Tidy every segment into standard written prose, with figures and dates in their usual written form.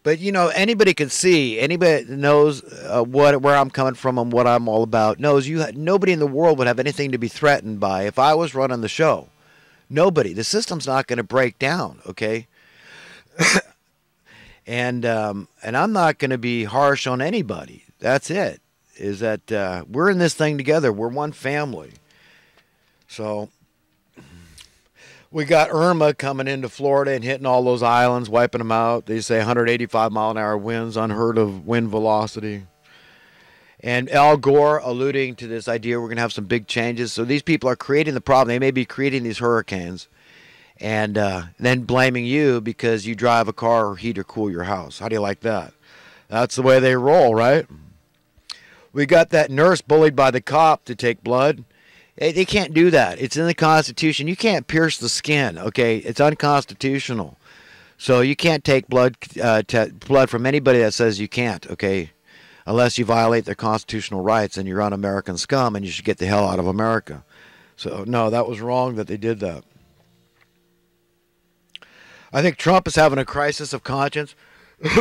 But you know, anybody can see. Anybody that knows where I'm coming from and what I'm all about knows nobody in the world would have anything to be threatened by if I was running the show. Nobody. The system's not going to break down. Okay. And I'm not going to be harsh on anybody. That's it. Is that we're in this thing together. We're one family. So we got Irma coming into Florida and hitting all those islands, wiping them out. They say 185-mile-an-hour winds, unheard of wind velocity. And Al Gore alluding to this idea we're going to have some big changes. So these people are creating the problem. They may be creating these hurricanes and then blaming you because you drive a car or heat or cool your house. How do you like that? That's the way they roll, right? We got that nurse bullied by the cop to take blood. They can't do that. It's in the Constitution. You can't pierce the skin, okay? It's unconstitutional. So you can't take blood from anybody that says you can't, okay? Unless you violate their constitutional rights and you're un-American scum and you should get the hell out of America. So, no, that was wrong that they did that. I think Trump is having a crisis of conscience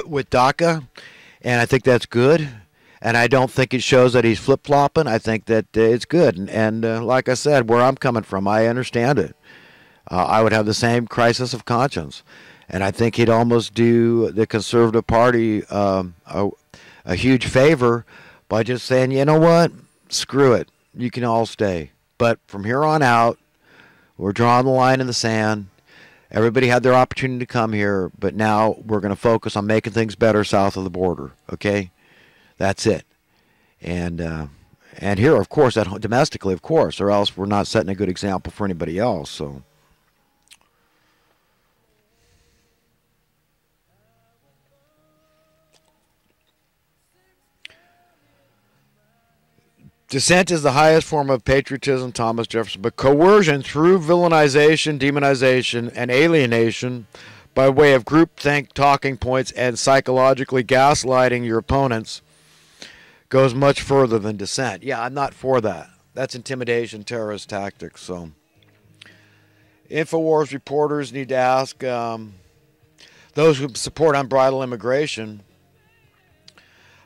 with DACA, and I think that's good. And I don't think it shows that he's flip-flopping. I think that it's good. And like I said, where I'm coming from, I understand it. I would have the same crisis of conscience. And I think he'd almost do the Conservative Party a huge favor by just saying, you know what, screw it. You can all stay. But from here on out, we're drawing the line in the sand. Everybody had their opportunity to come here, but now we're going to focus on making things better south of the border, okay? That's it. And here, of course, domestically, of course, or else we're not setting a good example for anybody else. So, dissent is the highest form of patriotism, Thomas Jefferson, but coercion through villainization, demonization, and alienation by way of groupthink talking points and psychologically gaslighting your opponents goes much further than dissent. Yeah, I'm not for that. That's intimidation, terrorist tactics. So, InfoWars reporters need to ask those who support unbridled immigration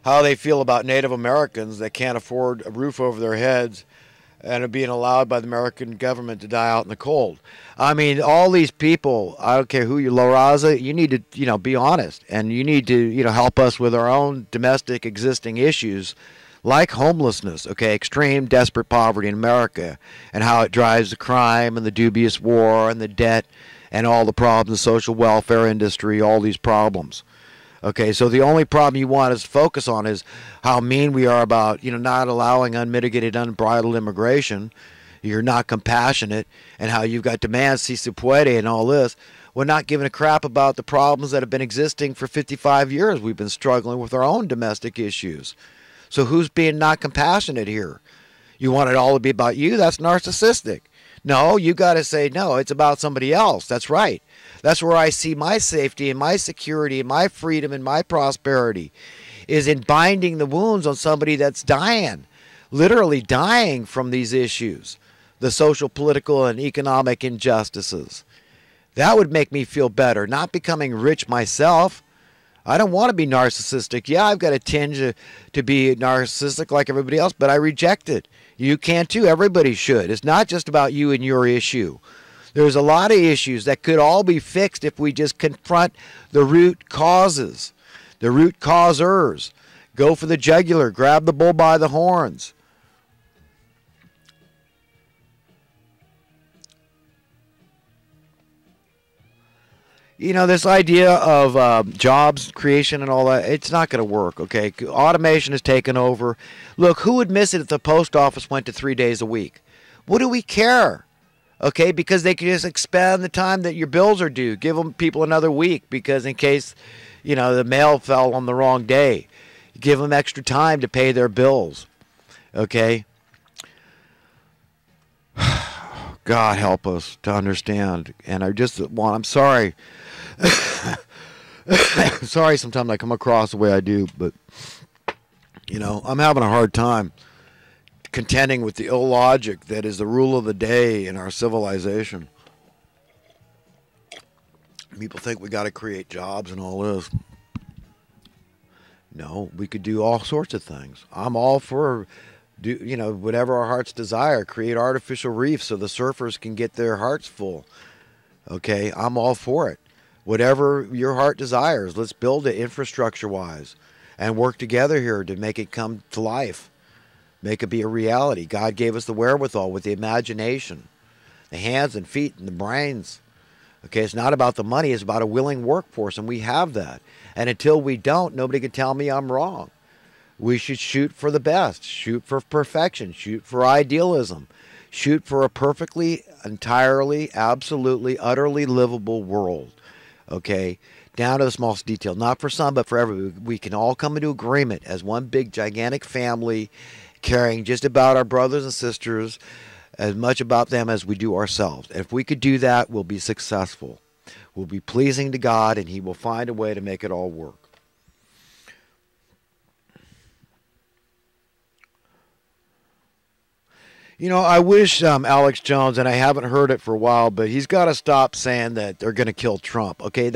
how they feel about Native Americans that can't afford a roof over their heads and are being allowed by the American government to die out in the cold. I mean, all these people, I don't care who you, La Raza, you need to, be honest. And you need to, help us with our own domestic existing issues like homelessness, okay, extreme desperate poverty in America and how it drives the crime and the dubious war and the debt and all the problems, the social welfare industry, all these problems. Okay, so the only problem you want us to focus on is how mean we are about, not allowing unmitigated, unbridled immigration. You're not compassionate, and how you've got demands, si se puede, and all this. We're not giving a crap about the problems that have been existing for 55 years. We've been struggling with our own domestic issues. So who's being not compassionate here? You want it all to be about you? That's narcissistic. No, you got to say, no, it's about somebody else. That's right. That's where I see my safety and my security and my freedom and my prosperity is in binding the wounds on somebody that's dying, literally dying from these issues, the social, political, and economic injustices. That would make me feel better, not becoming rich myself. I don't want to be narcissistic. Yeah, I've got a tinge to be narcissistic like everybody else, but I reject it. You can too. Everybody should. It's not just about you and your issue. There's a lot of issues that could all be fixed if we just confront the root causes, the root causers. Go for the jugular. Grab the bull by the horns. This idea of jobs creation and all that, it's not going to work, okay? Automation has taken over. Look, who would miss it if the post office went to 3 days a week? What do we care? Okay, because they can just expand the time that your bills are due. Give them people another week because in case, the mail fell on the wrong day. Give them extra time to pay their bills. Okay? God help us to understand. And I'm sorry. Sorry sometimes I come across the way I do, but, I'm having a hard time contending with the illogic that is the rule of the day in our civilization. People think we got to create jobs and all this. No, we could do all sorts of things. I'm all for whatever our hearts desire. Create artificial reefs so the surfers can get their hearts full. Okay, I'm all for it. Whatever your heart desires, let's build it infrastructure-wise and work together here to make it come to life, make it be a reality. God gave us the wherewithal with the imagination, the hands and feet and the brains. Okay, it's not about the money, it's about a willing workforce, and we have that. And until we don't, nobody can tell me I'm wrong. We should shoot for the best, shoot for perfection, shoot for idealism, shoot for a perfectly, entirely, absolutely, utterly livable world. Okay, down to the smallest detail. Not for some, but for everybody. We can all come into agreement as one big, gigantic family, caring just about our brothers and sisters, as much about them as we do ourselves. If we could do that, we'll be successful. We'll be pleasing to God, and He will find a way to make it all work. I wish Alex Jones, and I haven't heard it for a while, but he's got to stop saying that they're going to kill Trump. Okay,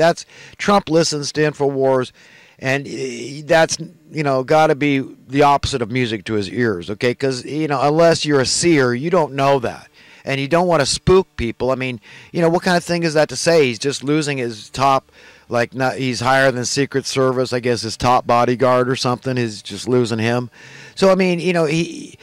Trump listens to InfoWars, and that's got to be the opposite of music to his ears. Okay, because unless you're a seer, you don't know that, and you don't want to spook people. I mean, what kind of thing is that to say? He's just losing his top. He's higher than Secret Service, I guess his top bodyguard or something. He's just losing him. So I mean,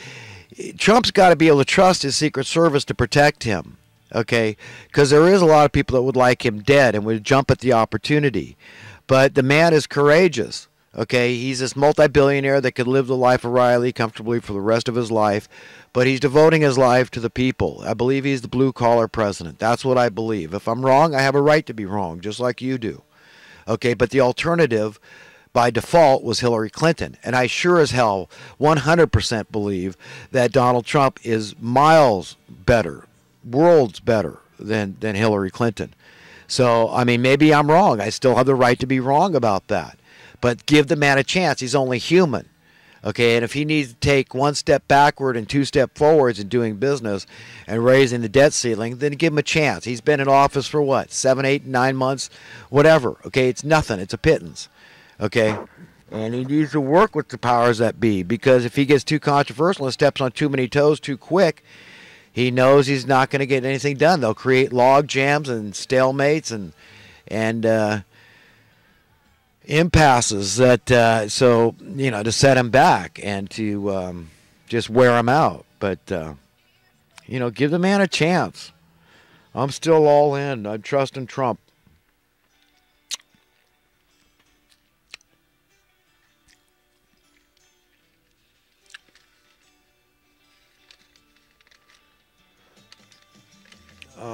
Trump's got to be able to trust his Secret Service to protect him, okay? Because there is a lot of people that would like him dead and would jump at the opportunity. But the man is courageous, okay? He's this multi-billionaire that could live the life of Riley comfortably for the rest of his life, but he's devoting his life to the people. I believe he's the blue-collar president. That's what I believe. If I'm wrong, I have a right to be wrong, just like you do, okay? But the alternative by default was Hillary Clinton. And I sure as hell 100% believe that Donald Trump is miles better, worlds better than Hillary Clinton. So, I mean, maybe I'm wrong. I still have the right to be wrong about that. But give the man a chance. He's only human. Okay, and if he needs to take one step backward and two steps forwards in doing business and raising the debt ceiling, then give him a chance. He's been in office for what, 7, 8, 9 months? Whatever. Okay, it's nothing. It's a pittance. Okay, and he needs to work with the powers that be, because if he gets too controversial and steps on too many toes too quick, he knows he's not going to get anything done. They'll create log jams and stalemates and impasses that to set him back and to just wear him out. But give the man a chance. I'm still all in. I'm trusting Trump.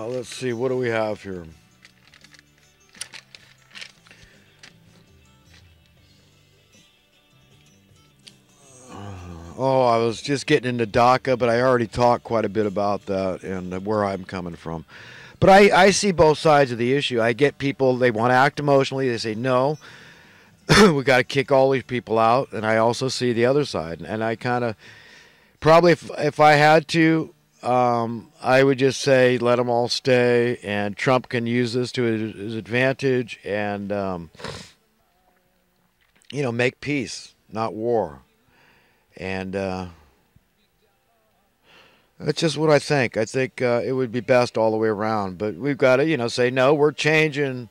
Let's see, what do we have here? I was just getting into DACA, but I already talked quite a bit about that and where I'm coming from. But I see both sides of the issue. I get people, they want to act emotionally. They say, no, we got to kick all these people out. And I also see the other side. And I kind of, probably if I had to, I would just say let them all stay, and Trump can use this to his advantage and, make peace, not war. And that's just what I think. I think it would be best all the way around. But we've got to, say, no, we're changing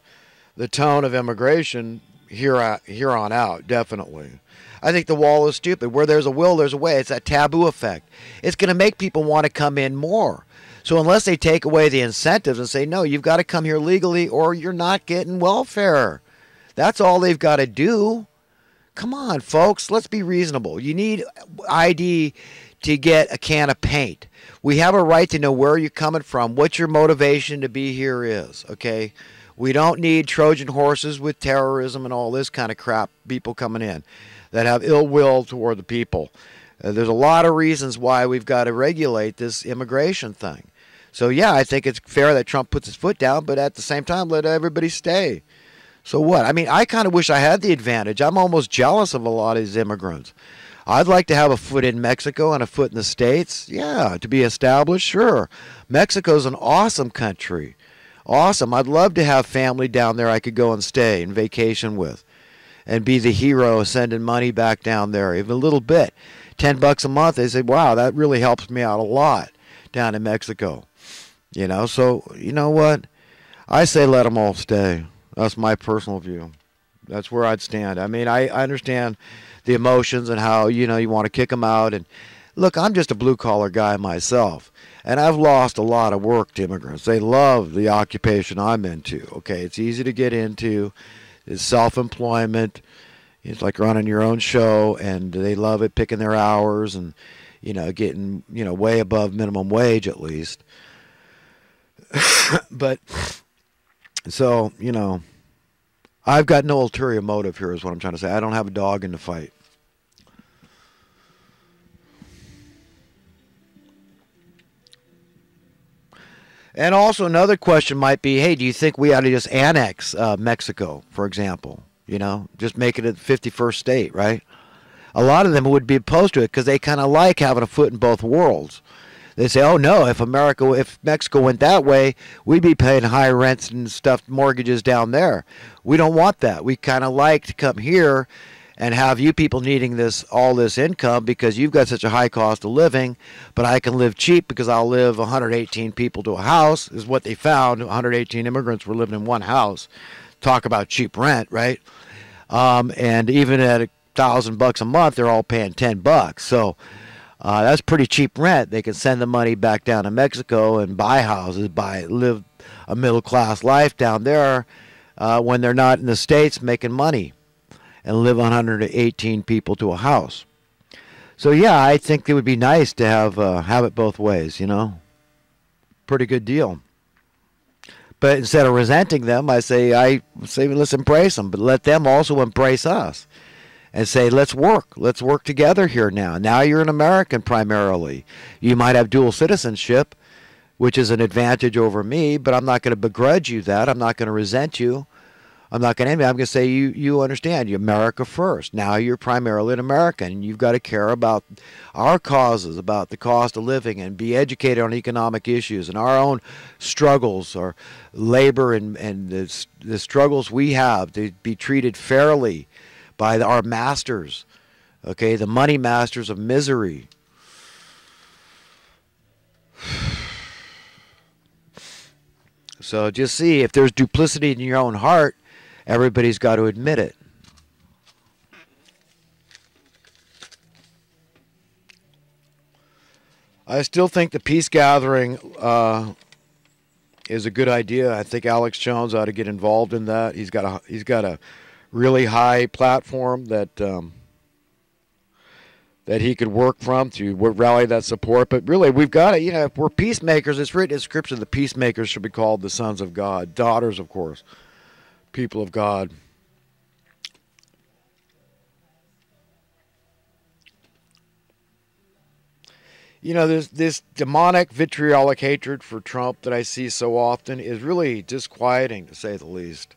the tone of immigration here on out, definitely. I think the wall is stupid. Where there's a will, there's a way. It's that taboo effect. It's going to make people want to come in more. So unless they take away the incentives and say, no, you've got to come here legally or you're not getting welfare. That's all they've got to do. Come on, folks. Let's be reasonable. You need ID to get a can of paint. We have a right to know where you're coming from, what your motivation to be here is, okay? We don't need Trojan horses with terrorism and all this kind of crap, people coming in that have ill will toward the people. There's a lot of reasons why we've got to regulate this immigration thing. So, yeah, I think it's fair that Trump puts his foot down, but at the same time, let everybody stay. So what? I mean, I kind of wish I had the advantage. I'm almost jealous of a lot of these immigrants. I'd like to have a foot in Mexico and a foot in the States. Yeah, to be established, sure. Mexico's an awesome country. Awesome. I'd love to have family down there I could go and stay and vacation with. and be the hero sending money back down there, even a little bit. $10 a month, they say, wow, that really helps me out a lot down in Mexico. So you know what? I say let them all stay. That's my personal view. That's where I'd stand. I mean, I understand the emotions and how, you want to kick them out. And look, I'm just a blue-collar guy myself. And I've lost a lot of work to immigrants. They love the occupation I'm into. Okay, it's easy to get into. It's self-employment. It's like running your own show, and they love it, picking their hours and, getting, way above minimum wage at least. But, so, I've got no ulterior motive here is what I'm trying to say. I don't have a dog in the fight. And also another question might be, hey, do you think we ought to just annex Mexico, for example? Just make it a 51st state, right? A lot of them would be opposed to it because they kind of like having a foot in both worlds. They say, oh no, if Mexico went that way, we'd be paying high rents and stuff, mortgages down there. We don't want that. We kind of like to come here and have you people needing all this income because you've got such a high cost of living, but I can live cheap because I'll live 118 people to a house, is what they found. 118 immigrants were living in one house. Talk about cheap rent, right? And even at $1,000 a month, they're all paying $10. So that's pretty cheap rent. They can send the money back down to Mexico and buy houses, live a middle class life down there when they're not in the States making money, and live 118 people to a house. So yeah, I think it would be nice to have it both ways. Pretty good deal. But instead of resenting them, I say let's embrace them, but let them also embrace us, and say let's work together here now. Now you're an American primarily. You might have dual citizenship, which is an advantage over me, but I'm not going to begrudge you that. I'm not going to resent you. I'm not going to envy. I'm going to say you understand. You're America first. Now you're primarily an American, and you've got to care about our causes, about the cost of living, and be educated on economic issues and our own struggles, or labor and the struggles we have to be treated fairly by our masters, okay, the money masters of misery. So just see, if there's duplicity in your own heart, everybody's got to admit it. I still think the peace gathering is a good idea. I think Alex Jones ought to get involved in that. He's got a really high platform that he could work from to rally that support. But really, we've got to, if we're peacemakers, it's written in Scripture, the peacemakers should be called the sons of God, daughters, of course. People of God. There's this demonic, vitriolic hatred for Trump that I see so often is really disquieting, to say the least.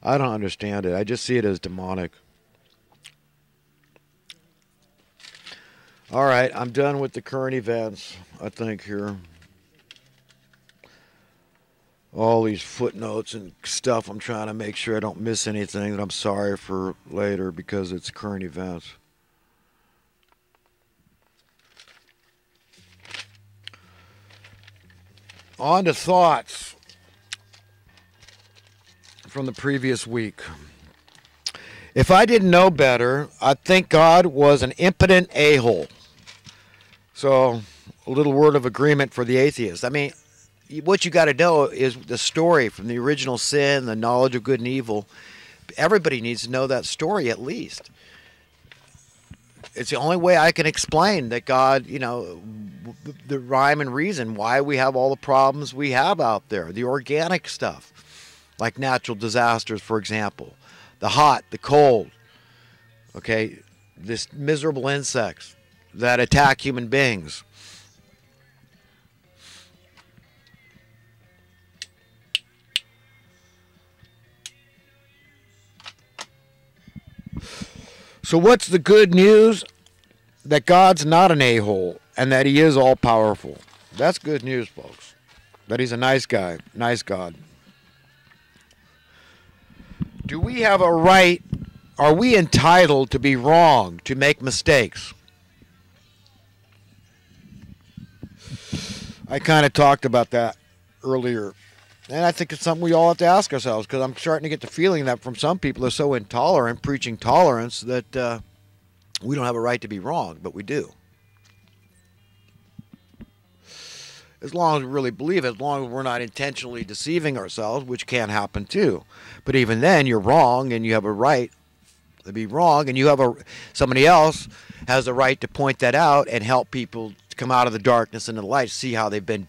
I don't understand it. I just see it as demonic. All right, I'm done with the current events, I think, here. All these footnotes and stuff. I'm trying to make sure I don't miss anything that I'm sorry for later because it's current events. On to thoughts from the previous week. If I didn't know better, I'd think God was an impotent a-hole. So, a little word of agreement for the atheist. I mean, what you got to know is the story from the original sin, the knowledge of good and evil. Everybody needs to know that story at least. It's the only way I can explain that God, the rhyme and reason why we have all the problems we have out there. The organic stuff, like natural disasters, for example. The hot, the cold, okay? This miserable insects that attack human beings. So what's the good news? That God's not an a-hole and that he is all-powerful. That's good news, folks. That he's a nice guy, nice God. Do we have a right Are we entitled to be wrong, to make mistakes? I kind of talked about that earlier. And I think it's something we all have to ask ourselves, because I'm starting to get the feeling that from some people are so intolerant, preaching tolerance, that we don't have a right to be wrong, but we do. As long as we really believe it, as long as we're not intentionally deceiving ourselves, which can happen too. But even then, you're wrong, and you have a right to be wrong, and somebody else has the right to point that out and help people to come out of the darkness into the light, see how they've been